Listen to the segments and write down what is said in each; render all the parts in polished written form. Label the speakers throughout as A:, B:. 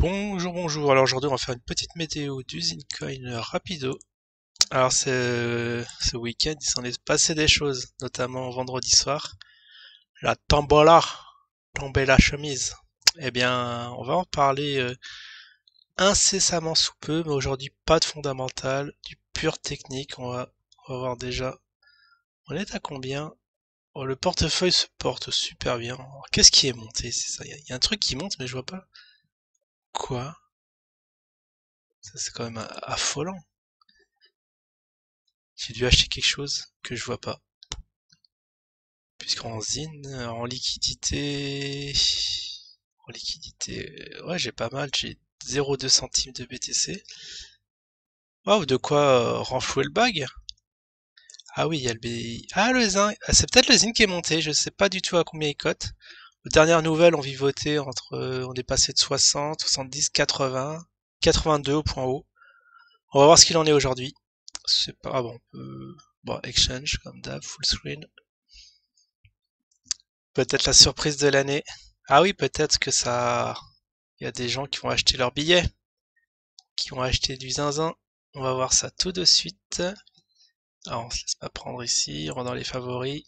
A: Bonjour, bonjour. Alors aujourd'hui, on va faire une petite météo d'usine coin rapido. Alors ce week-end, il s'en est passé des choses, notamment vendredi soir. La tombola, tomber la chemise. Eh bien, on va en parler incessamment sous peu, mais aujourd'hui, pas de fondamental, du pur technique. On va voir déjà. On est à combien? Oh, le portefeuille se porte super bien. Alors, qu'est-ce qui est monté? C'est ça. Il y a un truc qui monte, mais je vois pas. Quoi? Ça, c'est quand même affolant. J'ai dû acheter quelque chose que je vois pas. Puisqu'en zine, ouais, j'ai pas mal, j'ai 0,2 centimes de BTC. Waouh, de quoi renflouer le bag? Ah oui, il y a le B. Ah, le zin, ah, c'est peut-être le zine qui est monté, je sais pas du tout à combien il cote. Aux dernières nouvelles, on vivotait on est passé de 60, 70, 80, 82 au point haut. On va voir ce qu'il en est aujourd'hui. C'est pas, ah bon, bon, exchange, comme d'hab, full screen. Peut-être la surprise de l'année. Ah oui, peut-être que ça. Il y a des gens qui vont acheter leurs billets, qui vont acheter du zinzin. On va voir ça tout de suite. Alors, on se laisse pas prendre ici. On va dans les favoris.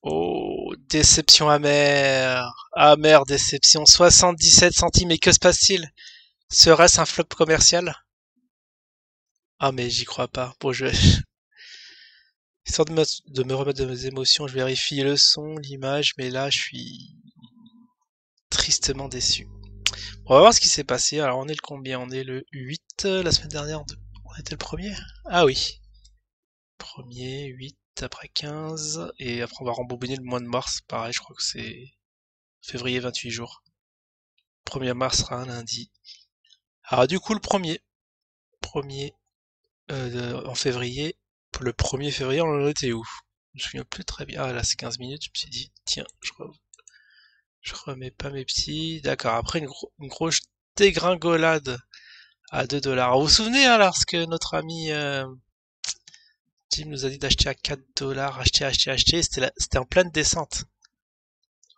A: Oh, déception amère. Amère déception. 77 centimes. Et que se passe-t-il? Serait-ce un flop commercial? Ah, mais j'y crois pas. Bon, histoire de me remettre de mes émotions, je vérifie le son, l'image, mais là, je suis tristement déçu. On va voir ce qui s'est passé. Alors, on est le combien? On est le 8. La semaine dernière, on était le premier? Ah oui. Premier, 8, après 15. Et après, on va rembobiner le mois de mars. Pareil, je crois que c'est février, 28 jours. 1er mars sera un lundi. Alors, du coup, le premier en février. Le 1er février, on en était où? Je me souviens plus très bien. Ah, là, c'est 15 minutes. Je me suis dit, tiens, je remets pas mes petits. D'accord. Après, une grosse dégringolade à 2 $. Vous vous souvenez, hein, lorsque notre ami Jim nous a dit d'acheter à 4 $, acheter, c'était en pleine descente.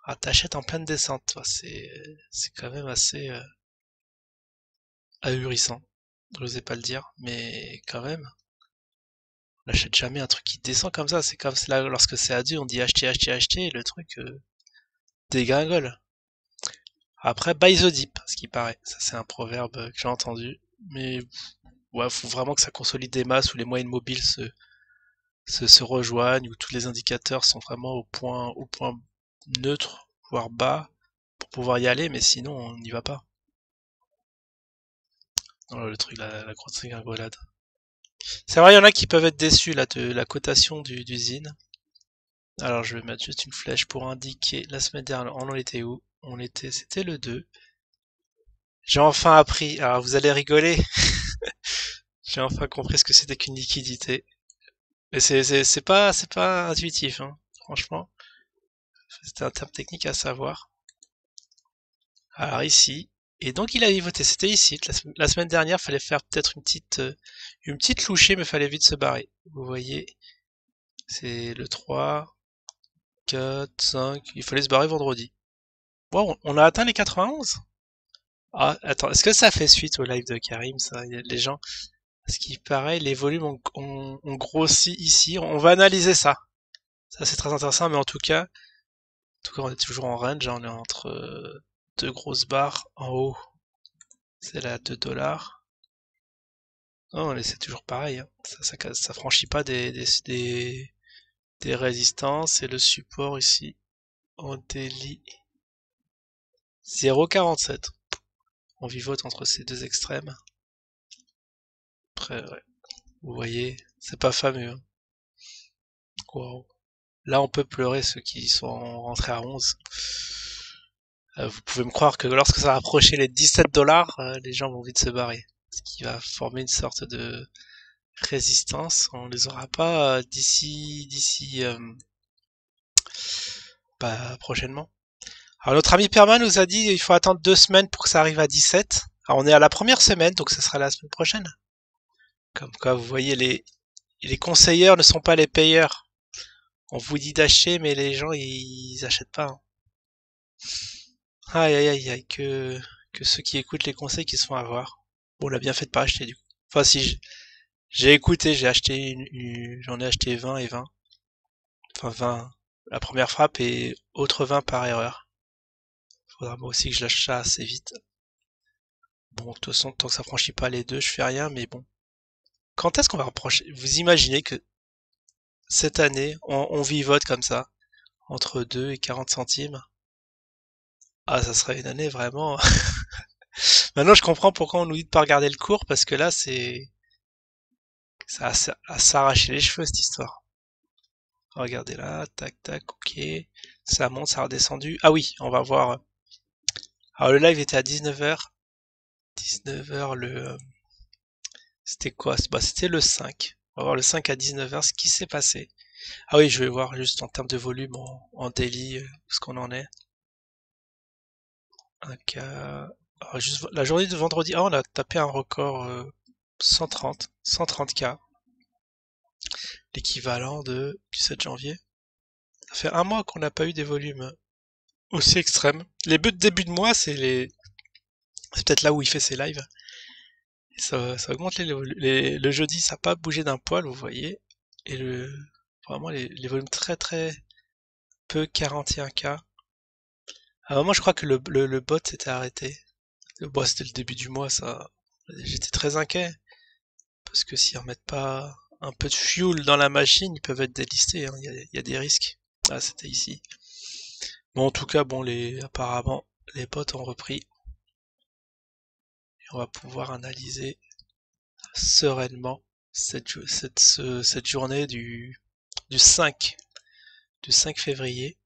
A: Ah, t'achètes en pleine descente, toi, c'est quand même assez ahurissant. Je n'osais pas le dire, mais quand même, on n'achète jamais un truc qui descend comme ça. C'est comme là, lorsque c'est à 2, on dit acheter, et le truc dégringole. Après, buy the dip, ce qui paraît. Ça, c'est un proverbe que j'ai entendu. Mais ouais, faut vraiment que ça consolide des masses où les moyennes mobiles se rejoignent, où tous les indicateurs sont vraiment au point neutre, voire bas, pour pouvoir y aller, mais sinon on n'y va pas. Oh, le truc, la grosse rigolade. C'est vrai, il y en a qui peuvent être déçus là de la cotation d'usine. Alors je vais mettre juste une flèche pour indiquer la semaine dernière, on en était où? C'était le 2. J'ai enfin appris, alors vous allez rigoler, j'ai enfin compris ce que c'était qu'une liquidité. Mais c'est pas intuitif, hein, franchement. C'était un terme technique à savoir. Alors ici, et donc il avait voté, c'était ici. La semaine dernière, fallait faire peut-être une petite louchée, mais fallait vite se barrer. Vous voyez, c'est le 3, 4, 5, il fallait se barrer vendredi. Bon, on a atteint les 91. Ah, attends, est-ce que ça fait suite au live de Karim, ça? Il y a les gens, ce qui paraît, les volumes ont grossi ici. On va analyser ça. Ça, c'est très intéressant, mais en tout cas, on est toujours en range, hein, on est entre deux grosses barres en haut. C'est là 2 $. Non, mais c'est toujours pareil, hein. Ça franchit pas des résistances et le support ici on délie 0,47. On vivote entre ces deux extrêmes. Après, ouais, vous voyez, c'est pas fameux, hein. Wow. Là, on peut pleurer ceux qui sont rentrés à 11. Vous pouvez me croire que lorsque ça va approcher les 17 $, les gens vont vite se barrer. Ce qui va former une sorte de résistance. On les aura pas d'ici prochainement. Alors notre ami Perma nous a dit qu'il faut attendre 2 semaines pour que ça arrive à 17. Alors on est à la première semaine, donc ce sera la semaine prochaine. Comme quoi, vous voyez, les conseilleurs ne sont pas les payeurs. On vous dit d'acheter, mais les gens, ils achètent pas, hein. Aïe aïe aïe aïe, que ceux qui écoutent les conseils qui se font avoir. Bon, on l'a bien fait de pas acheter du coup. Enfin si, j'ai écouté, j'ai acheté j'en ai acheté 20 et 20. Enfin 20 la première frappe et autre 20 par erreur. Faudra moi aussi que je lâche ça assez vite. Bon, de toute façon, tant que ça franchit pas les deux, je fais rien, mais bon. Quand est-ce qu'on va reprocher? Vous imaginez que cette année, on vivote comme ça, entre 2 et 40 centimes? Ah, ça serait une année vraiment. Maintenant, je comprends pourquoi on nous dit de pas regarder le cours, parce que là, ça à s'arracher les cheveux, cette histoire. Regardez là, tac, tac, ok. Ça monte, ça a redescendu. Ah oui, on va voir. Alors, le live était à 19h. 19h, c'était quoi? Bah, c'était le 5. On va voir le 5 à 19h, ce qui s'est passé. Ah oui, je vais voir juste en termes de volume en daily, où ce qu'on en est. Un cas. Alors, juste la journée de vendredi. Ah, on a tapé un record 130 k. L'équivalent du 7 janvier. Ça fait un mois qu'on n'a pas eu des volumes aussi extrêmes. Les buts de début de mois, c'est peut-être là où il fait ses lives. Et ça augmente le jeudi, ça n'a pas bougé d'un poil, vous voyez. Et vraiment les volumes très très peu 41 k. À un moment, je crois que le bot s'était arrêté. C'était le début du mois, ça. J'étais très inquiet. Parce que s'ils remettent pas un peu de fuel dans la machine, ils peuvent être délistés, hein. Il y a des risques. Ah, c'était ici. Bon, en tout cas, bon, apparemment, les bots ont repris. Et on va pouvoir analyser sereinement cette journée du 5, du 5 février.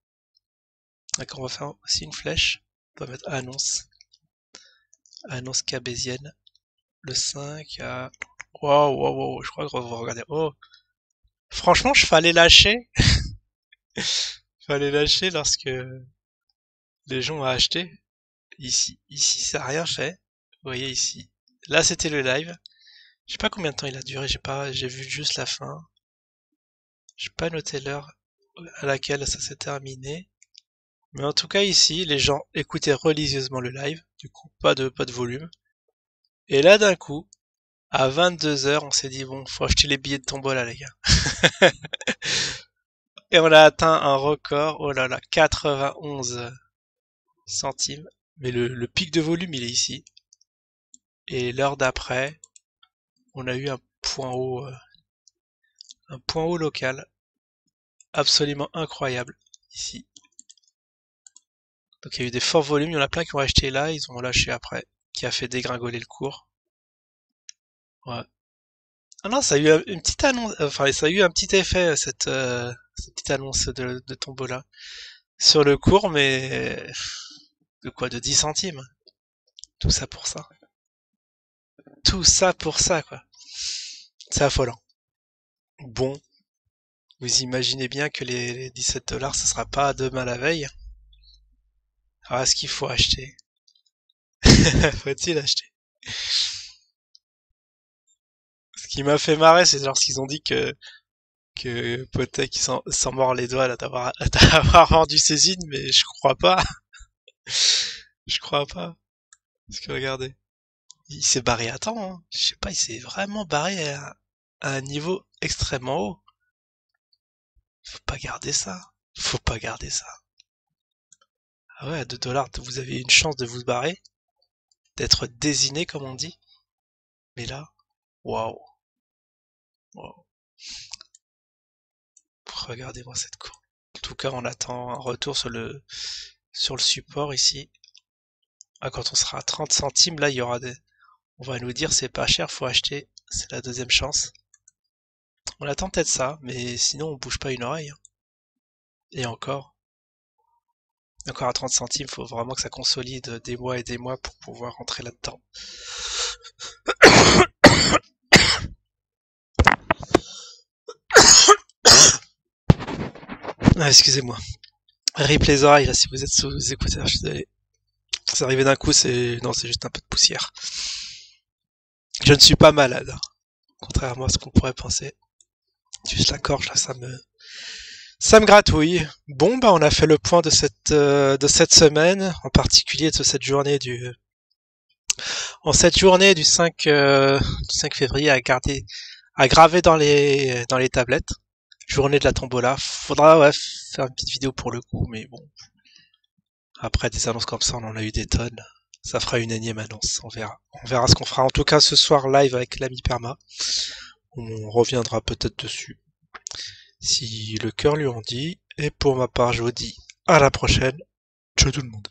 A: D'accord, on va faire aussi une flèche. On va mettre annonce cabésienne. Le 5 à... Waouh, waouh, waouh, je crois qu'on va regarder. Oh, franchement, je fallait lâcher. Fallait lâcher lorsque les gens ont acheté. Ici, ça a rien fait. Vous voyez ici. Là, c'était le live. Je sais pas combien de temps il a duré. J'ai vu juste la fin. J'ai pas noté l'heure à laquelle ça s'est terminé. Mais en tout cas, ici, les gens écoutaient religieusement le live. Du coup, pas de volume. Et là, d'un coup, à 22h, on s'est dit, bon, faut acheter les billets de tombola, les gars. Et on a atteint un record. Oh là là, 91 centimes. Mais le pic de volume, il est ici. Et l'heure d'après, on a eu un point haut local, absolument incroyable, ici. Donc il y a eu des forts volumes, il y en a plein qui ont acheté là, ils ont lâché après, qui a fait dégringoler le cours. Ouais. Ah non, ça a eu une petite annonce, enfin ça a eu un petit effet, cette petite annonce de tombola sur le cours, mais de quoi, de 10 centimes. Tout ça pour ça. Tout ça pour ça, quoi. C'est affolant. Bon, vous imaginez bien que les 17 $, ce sera pas demain la veille. Alors est-ce qu'il faut acheter? Faut-il acheter? Ce qui m'a fait marrer, c'est lorsqu'ils ont dit que Potek s'en mord les doigts là d'avoir vendu ses zines, mais je crois pas. Je crois pas. Parce que regardez, il s'est barré à temps, hein. Je sais pas, il s'est vraiment barré à un niveau extrêmement haut. Faut pas garder ça. Faut pas garder ça. Ah ouais, à 2 $, vous avez une chance de vous barrer, d'être désiné comme on dit. Mais là, waouh. Wow. Regardez-moi cette courbe. En tout cas, on attend un retour sur le support ici. Ah, quand on sera à 30 centimes, là, on va nous dire c'est pas cher, faut acheter. C'est la deuxième chance. On attend peut-être ça, mais sinon on bouge pas une oreille, hein. Et encore à 30 centimes, faut vraiment que ça consolide des mois et des mois pour pouvoir rentrer là-dedans. Ah, excusez-moi. Rip les oreilles, là, si vous êtes sous les écouteurs, je suis désolé. C'est arrivé d'un coup, non, c'est juste un peu de poussière. Je ne suis pas malade, contrairement à ce qu'on pourrait penser. Juste la gorge, là, Ça me gratouille. Bon, bah, on a fait le point de cette semaine, en particulier de cette journée en cette journée du 5 février à graver dans les tablettes. Journée de la tombola. Faudra, ouais, faire une petite vidéo pour le coup, mais bon. Après des annonces comme ça, on en a eu des tonnes. Ça fera une énième annonce, on verra. On verra ce qu'on fera. En tout cas, ce soir live avec l'ami Perma. On reviendra peut-être dessus. Si le cœur lui en dit. Et pour ma part, je vous dis à la prochaine. Ciao tout le monde.